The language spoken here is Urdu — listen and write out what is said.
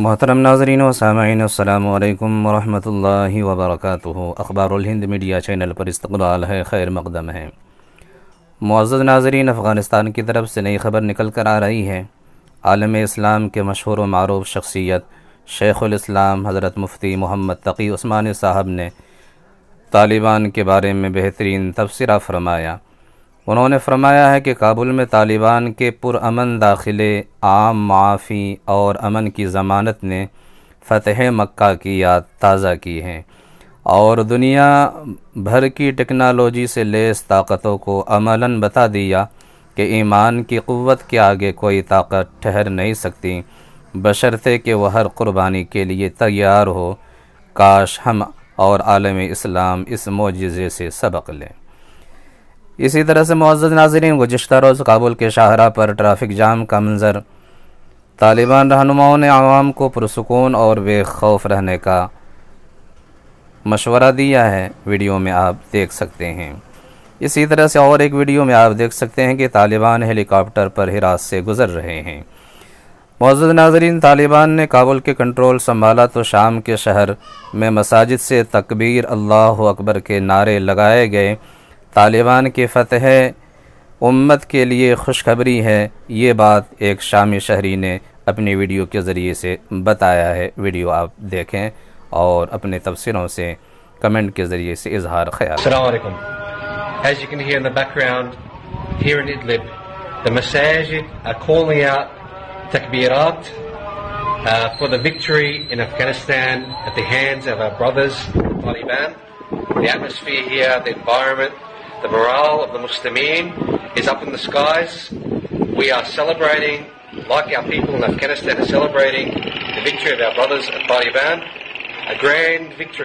محترم ناظرین و سامعین، السلام علیکم ورحمۃ اللہ وبرکاتہ۔ اخبارالہندمیڈیا چینل پر استقبال ہے، خیر مقدم ہے۔ معزز ناظرین، افغانستان کی طرف سے نئی خبر نکل کر آ رہی ہے۔ عالم اسلام کے مشہور و معروف شخصیت شیخ الاسلام حضرت مفتی محمد تقی عثمانی صاحب نے طالبان کے بارے میں بہترین تبصرہ فرمایا۔ انہوں نے فرمایا ہے کہ کابل میں طالبان کے پرامن داخلے، عام معافی اور امن کی ضمانت نے فتح مکہ کی یاد تازہ کی ہے اور دنیا بھر کی ٹیکنالوجی سے لیس طاقتوں کو عملاً بتا دیا کہ ایمان کی قوت کے آگے کوئی طاقت ٹھہر نہیں سکتی، بشرطے کہ وہ ہر قربانی کے لیے تیار ہو۔ کاش ہم اور عالم اسلام اس معجزے سے سبق لیں۔ اسی طرح سے معزز ناظرین، گزشتہ روز کابل کے شاہراہ پر ٹریفک جام کا منظر، طالبان رہنماؤں نے عوام کو پرسکون اور بے خوف رہنے کا مشورہ دیا ہے، ویڈیو میں آپ دیکھ سکتے ہیں۔ اسی طرح سے اور ایک ویڈیو میں آپ دیکھ سکتے ہیں کہ طالبان ہیلی کاپٹر پر ہرات سے گزر رہے ہیں۔ معزز ناظرین، طالبان نے کابل کے کنٹرول سنبھالا تو شام کے شہر میں مساجد سے تکبیر، اللہ اکبر کے نعرے لگائے گئے۔ طالبان کی فتح امت کے لیے خوشخبری ہے، یہ بات ایک شامی شہری نے اپنی ویڈیو کے ذریعے سے بتایا ہے۔ ویڈیو آپ دیکھیں اور اپنے تبصروں سے کمنٹ کے ذریعے سے اظہار خیال۔ السلام علیکم۔ As you can hear in the background, here in Idlib, the masajid are calling out takbirat for the victory in Afghanistan at the hands of our brothers, the Taliban. The atmosphere here, the environment, the morale of the Muslimin is up in the skies. We are celebrating, like our people in Afghanistan are celebrating, the victory of our brothers at Taliban, a grand victory.